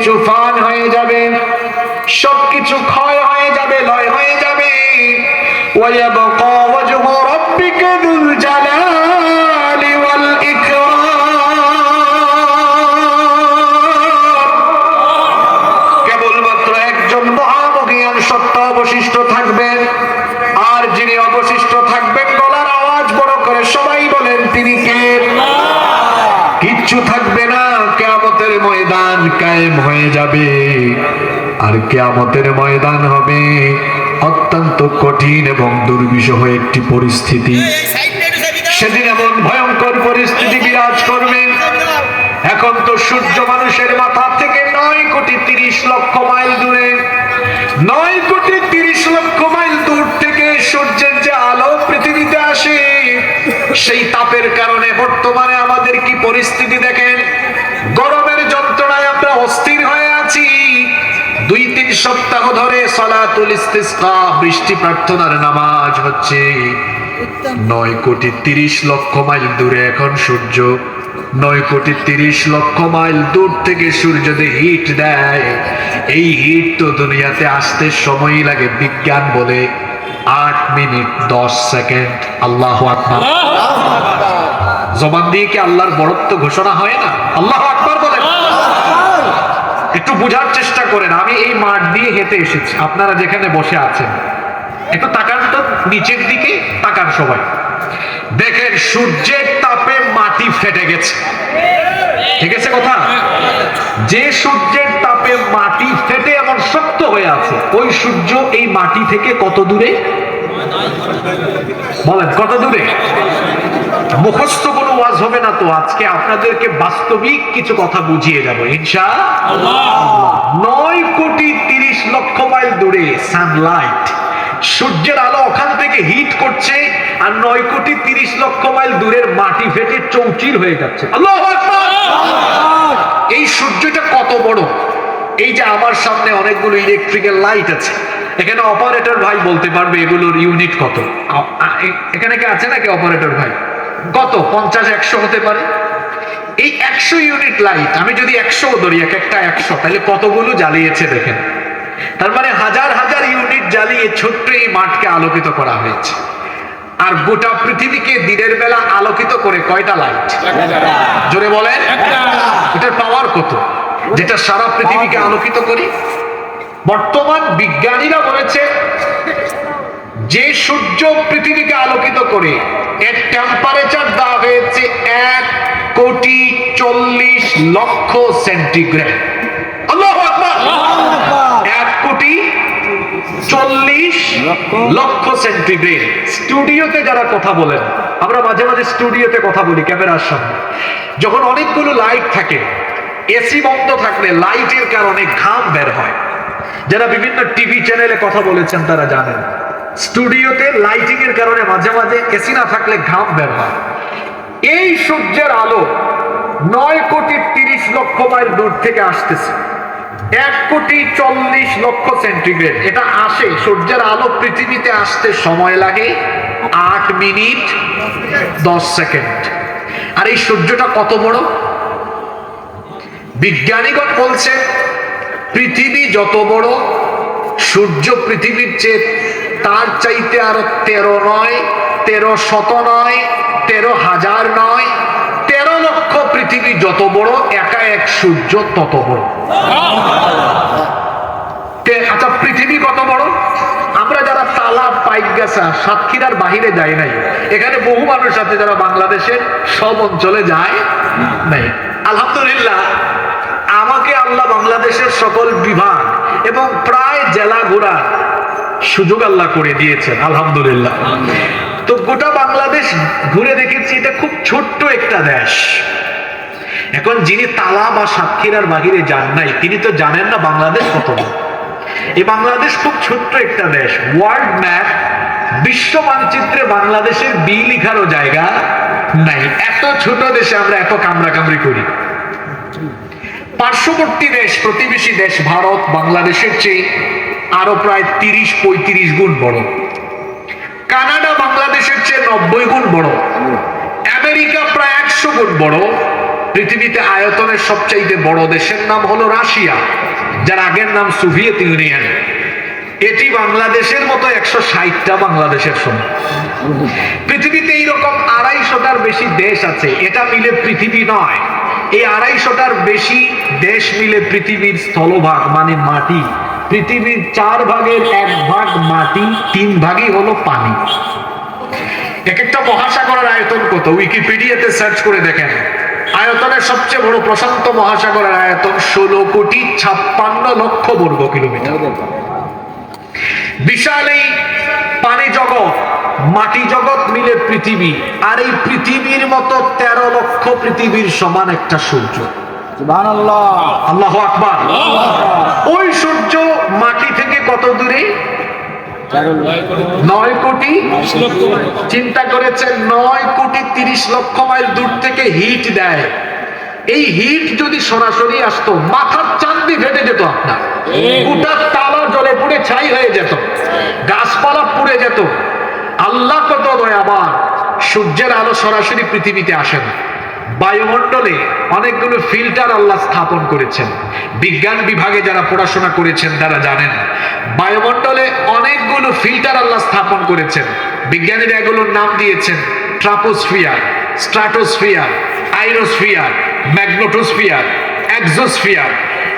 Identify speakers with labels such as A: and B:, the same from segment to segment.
A: সবকিছু ফান হয়ে যাবে, সবকিছু ক্ষয় হয়ে যাবে, লয় হয়ে যাবে। ওয়ায়াবকা ওয়াজহু রাব্বিকা যুল জালালি ওয়াল ইকরাম। কেবলমাত্র একজন মহামহিয়ান সত্তা অবশিষ্ট থাকবেন, আর যিনি অবশিষ্ট থাকবেন গলার আওয়াজ বড় করে সবাই বলেন তিনি কে? কিচ্ছু থাকবে না, কিয়ামতের ময়দান কায়েম হয়ে যাবে। আর কিয়ামতের ময়দান হবে অত্যন্ত কঠিন এবং দুর্বিষহ একটি পরিস্থিতি। সেদিন এমন ভয়ঙ্কর পরিস্থিতি বিরাজ করবে। এখন তো সূর্য মানুষের মাথা থেকে 9,30,00,000 মাইল দূরে, 9,30,00,000 মাইল দূর থেকে সূর্যের যে আলো পৃথিবীতে আসে, সেই তাপের কারণে বর্তমানে আমাদের কি পরিস্থিতি দেখেন। গরমের যন্ত্রণায় আমরা অস্থির হয়ে আছি। 2-3 সপ্তাহ ধরে সালাতুল ইস্তিসকা, বৃষ্টি প্রার্থনার নামাজ হচ্ছে। 9,30,00,000 মাইল দূরে এখন সূর্য। 9,30,00,000 মাইল দূর থেকে সূর্য যে হিট দেয়, এই হিট তো দুনিয়াতে আসতে সময় লাগে, বিজ্ঞান বলে 8 মিনিট 10 সেকেন্ড। আল্লাহু আকবার। জবান দিয়ে কি আল্লাহর বড়ত্ব ঘোষণা হয় না? আল্লাহু আকবার বলেন। একটু বোঝার চেষ্টা করেন। আমি এই মাঠ দিয়ে হেঁটে এসেছি, আপনারা যেখানে বসে আছেন একটু তাকান তো, নিচের দিকে তাকান সবাই, দেখেন সূর্যের তাপে মাটি ফেটে গেছে। ঠিক আছে কথা? যে সূর্যের তাপে মাটি ফেটে এমন শক্ত হয়ে আছে, ওই সূর্য এই মাটি থেকে কত দূরে? বলেন কত দূরে? মুখস্থ কোনো ওয়াজ হবে না তো, আজকে আপনাদেরকে বাস্তবিক কিছু কথা বুঝিয়ে যাব ইনশাআল্লাহ। 9,30,00,000 মাইল দূরে সানলাইট, সূর্যের আলো ওখান থেকে হিট করছে, আর 9,30,00,000 মাইল দূরের মাটি ফেটে চৌচির হয়ে যাচ্ছে। আল্লাহু আকবার। এই সূর্যটা কত বড়! এই যে আমার সামনে অনেকগুলো ইলেকট্রিক্যাল লাইট আছে, এখানে অপারেটর ভাই বলতে পারবে এগুলোর ইউনিট কত। এখানে কে আছে নাকি অপারেটর ভাই? কত? 50-100 হতে পারে। এই 100 ইউনিট লাইট আমি যদি 100 ধরি, এক একটা 100, তাহলে কতগুলো জ্বালিয়েছে দেখেন। তার মানে হাজার হাজার ইউনিট জ্বালিয়ে ছোট্ট এই মাঠকে আলোকিত করা হয়েছে। আর গোটা পৃথিবীকে দিনের বেলা আলোকিত করে কয়টা লাইট? জোরে বলেন। এটার পাওয়ার কত, যেটা সারা পৃথিবীকে আলোকিত করি? বর্তমান বিজ্ঞানীরা বলেছে যে সূর্য পৃথিবীকে আলোকিত করে, এর টেম্পারেচার দেওয়া হয়েছে 1,40,00,000 সেন্টিগ্রেড। আল্লাহু আকবার। 1,40,00,000 সেন্টিগ্রেড। স্টুডিওতে যারা কথা বলেন, আমরা মাঝে মাঝে স্টুডিওতে কথা বলি ক্যামেরার সামনে, যখন অনেকগুলো লাইট থাকে, এসি বন্ধ থাকলে লাইটের কারণে ঘাম বের হয়। যারা বিভিন্ন টিভি চ্যানেলে কথা বলেছেন তারা জানেন, স্টুডিওতে লাইটিং এর কারণে মাঝে মাঝে এসি না থাকলে ঘাম বের হয়। এই সূর্যের আলো 9,30,00,000 মাইল দূর থেকে আসতেছে, 1,40,00,000 সেন্টিগ্রেড। এটা আসে, সূর্যের আলো পৃথিবীতে আসতে সময় লাগে 8 মিনিট 10 সেকেন্ড। আর এই সূর্যটা কত বড়! বিজ্ঞানীগণ বলছে পৃথিবী যত বড়, সূর্য পৃথিবীর চেয়ে তার চাইতে আরো 13 নয়, 13শত নয়, 13,000 নয়, 13 লক্ষ পৃথিবী যত বড়, একা এক সূর্য তত বড়। আচ্ছা, পৃথিবী কত বড়? আমরা যারা তালা, পাইকগাছা, সাতক্ষীরার বাহিরে যাই নাই, এখানে বহু মানুষ আছে যারা বাংলাদেশের সব অঞ্চলে যায় নাই। আলহামদুলিল্লাহ, আমাকে আল্লাহ বাংলাদেশের সকল বিভাগ এবং প্রায় জেলা ঘোরার সুযোগ আল্লাহ করে দিয়েছেন, আলহামদুলিল্লাহ। তো গোটা বাংলাদেশ ঘুরে দেখেছি, এটা খুব ছোট্ট একটা দেশ। এখন যিনি তালা বা সাতক্ষীরার বাহিরে যান নাই, তিনি তো জানেন না বাংলাদেশ কত বড়। এই বাংলাদেশ খুব ছোট্ট একটা দেশ। ওয়ার্ল্ড ম্যাপ, বিশ্ব মানচিত্রে বাংলাদেশের বি লিখারও জায়গা নাই। এত ছোট দেশে আমরা এত কামড়াকামড়ি করি। পার্শ্ববর্তী দেশ, প্রতিবেশী দেশ ভারত বাংলাদেশের চেয়ে আরো প্রায় 30-35 গুণ বড়। কানাডা বাংলাদেশের চেয়ে 90 গুণ বড়। আমেরিকা প্রায় 100 গুণ বড়। পৃথিবীতে আয়তনের সবচাইতে বড় দেশের নাম হলো রাশিয়া, যার আগের নাম সোভিয়েত ইউনিয়ন। এটি বাংলাদেশের মতো 160টা বাংলাদেশের সমান। পৃথিবীতে এইরকম 250টার বেশি দেশ আছে, এটা মিলে পৃথিবী নয়। এই 250টার বেশি দেশ মিলে পৃথিবীর স্থলভাগ মানে মাটি। পৃথিবীর 4 ভাগের 1 ভাগ মাটি, 3 ভাগই হলো পানি। এক একটা মহাসাগরের আয়তন কত উইকিপিডিয়াতে সার্চ করে দেখেন। আয়তনের সবচেয়ে বড় প্রশান্ত মহাসাগরের আয়তন 16,56,00,000 বর্গ কিলোমিটার। বিশাল এই পানি জগৎ, মাটি জগৎ মিলে পৃথিবী। আর এই পৃথিবীর মতো 13 লক্ষ পৃথিবীর সমান একটা সূর্য। সুবহানাল্লাহ, আল্লাহু আকবার। ওই সূর্য মাটি থেকে কত দূরে? 9 কোটি। চিন্তা করেছেন 9 কোটি 30 লক্ষ মাইল দূর থেকে হিট দেয়। এই হিট যদি সরাসরি আসতো, মাথার চান্দি ফেটে যেত আপনার, গোটা তালা জলে পুড়ে ছাই হয়ে যেত, গাছপালা পুড়ে যেত। আল্লাহ কত দয়াবান, সূর্যের আলো সরাসরি পৃথিবীতে আসে না। বায়ুমণ্ডলে অনেকগুলো ফিল্টার আল্লাহ স্থাপন করেছেন। বিজ্ঞান বিভাগে যারা পড়াশোনা করেছেন তারা জানেন, বায়ুমণ্ডলে অনেকগুলো ফিল্টার আল্লাহ স্থাপন করেছেন। বিজ্ঞানীরা এগুলোর নাম দিয়েছেন ট্রাপোস্ফিয়ার, স্ট্রাটোস্ফিয়ার, আইরোস্ফিয়ার, ম্যাগনেটোস্ফিয়ার, এক্সোস্ফিয়ার।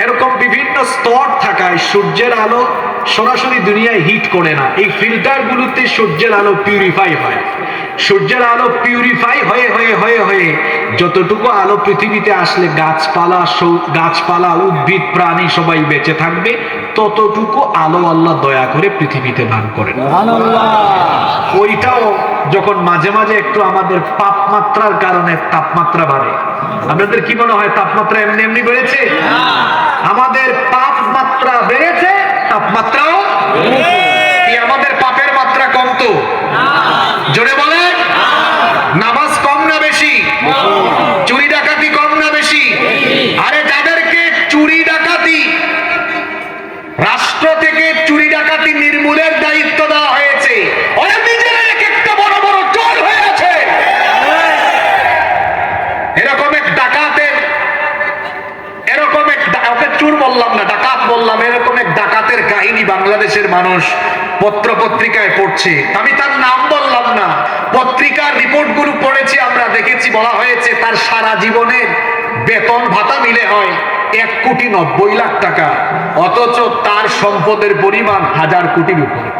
A: এরকম বিভিন্ন স্তর থাকায় সূর্যের আলো সরাসরি দুনিয়ায় হিট করে না। এই ফিল্টারগুলোতে সূর্যের আলো পিউরিফাই হয়। সূর্যের আলো পিউরিফাই হয়ে হয়ে হয়ে হয়ে যতটুকু আলো পৃথিবীতে আসলে গাছপালা, উদ্ভিদ, প্রাণী সবাই বেঁচে থাকবে, ততটুকু আলো আল্লাহ দয়া করে পৃথিবীতে দান করেন। ওইটাও যখন মাঝে মাঝে একটু আমাদের তাপমাত্রার কারণে তাপমাত্রা বাড়ে। আপনাদের কি মনে হয় তাপমাত্রা এমনি এমনি বেড়েছে? আমাদের তাপমাত্রা বেড়েছে, তাপমাত্রাও কি আমাদের পাপের মাত্রা কমতো? জোরে বলেন, নামাজ কম না বেশি? চুরি ডাকাতি কম না বেশি? আরে যাদেরকে চুরি ডাকাতি, রাষ্ট্র থেকে চুরি ডাকাতি নির্মূলের দায়িত্ব দেওয়া হয়েছে, ওরা নিজেরা এক একটা বড় বড় চোর হয়ে আছে। এরকম এক ডাকাতের, ওকে চোর বললাম না, ডাকাত বললাম, এরকম এক ডাকাতের কাহিনী বাংলাদেশের মানুষ পত্র পত্রিকায় পড়ছে। আমি তার নাম বললাম না, পত্রিকার রিপোর্টগুলো পড়েছি, আমরা দেখেছি। বলা হয়েছে তার সারা জীবনের বেতন ভাতা মিলে হয় 1,90,00,000 টাকা, অথচ তার সম্পদের পরিমাণ 1000 কোটির উপরে।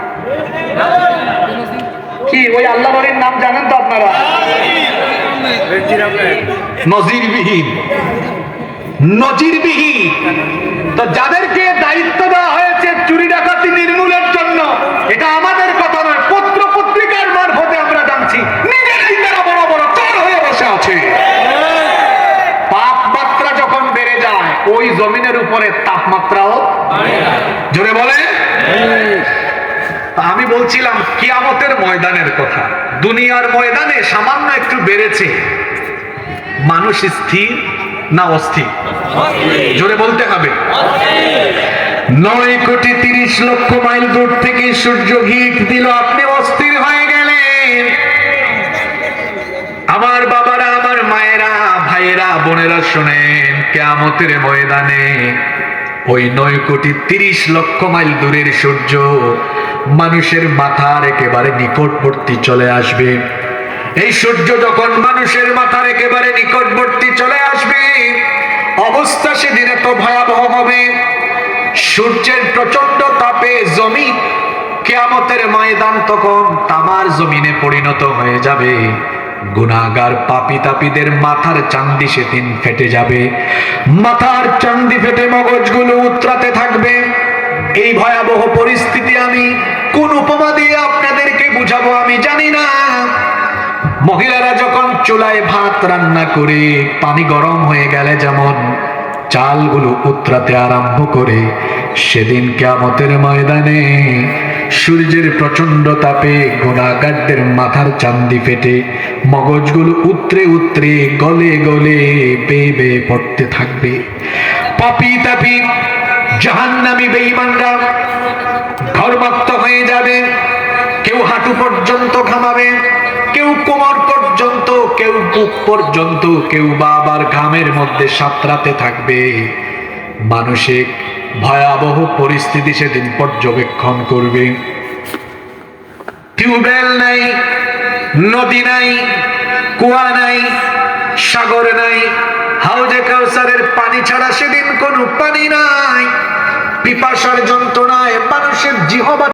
A: কি ওই আল্লাহ বলির নাম জানেন তো আপনারা? নজিরবিহীন, নজিরবিহীন। তো যাদেরকে দায়িত্ব দেওয়া হয়েছে চুরি ডাকাতি নির্মূলের জন্য, এটা আমাদের কথা নয়, পত্র পত্রিকার মারফতে আমরা জানছি নিজেরাই তারা বড় বড় চোর হয়ে বসে আছে। তাপমাত্রা যখন বেড়ে যায়, ওই জমিনের উপরে তাপমাত্রাও জোরে বলে। আমি বলছিলাম কিয়ামতের ময়দানের কথা। দুনিয়ার ময়দানে সামান্য একটু বেড়েছে, মানুষ স্থির না অস্থির? জোরে বলতে হবে। 9 কোটি 30 লক্ষ মাইল দূর থেকে সূর্য হিট দিল, আপনি অস্থির হয়ে গেলেন। আমার বাবারা, আমার মায়েরা, ভাইয়েরা, বোনেরা শোনেন, কিয়ামতের ময়দানে ওই 9 কোটি 30 লক্ষ মাইল দূরের সূর্য মানুষের মাথার একেবারে নিকটবর্তী চলে আসবে। এই সূর্য যখন মানুষের মাথার একেবারে নিকটবর্তী চলে আসবে, অবস্থা সেদিন এত ভয়াবহ হবে। সূর্যের প্রচন্ড তাপে জমিন, কিয়ামতের ময়দান তখন তামার জমিনে পরিণত হয়ে যাবে। গুনাহগার পাপী তাপীদের মাথার চান্দি সেদিন ফেটে যাবে। মাথার চান্দি ফেটে মগজগুলো উতরাতে থাকবে। এই ভয়াবহ পরিস্থিতি আমি কোন উপমা দিয়ে আপনাদেরকে বুঝাবো আমি জানি না। মহিলারা যখন চুলায় ভাত রান্না করে পানি গরম হয়ে গেলে যেমন চালগুলো উতরাতে আরম্ভ করে, সেদিন কিয়ামতের ময়দানে সূর্যের প্রচন্ড তাপে গুনাহগারদের মাথার চান্দি ফেটে মগজগুলো উতরে উতরে গলে গলে বেয়ে বেয়ে পড়তে থাকবে। পাপী তাপী জাহান্নামী বেঈমানরা ঘরমাক্ত হয়ে যাবে। কেউ হাঁটু পর্যন্ত ঘামাবে, কেউ কোমর পর্যন্ত, কেউ বুক পর্যন্ত, কেউ বা আবার ঘামের মধ্যে সাঁতরাতে থাকবে। মানসিক ভয়াবহ পরিস্থিতি সেদিন পর্যবেক্ষণ করবে। টিউবওয়েল নাই, নদী নাই, কুয়া নাই, সাগর নাই, হাউজে কাউসারের পানি ছাড়া সেদিন কোনো পানি নাই। পিপাসার যন্ত্রণায় মানুষের জিহবা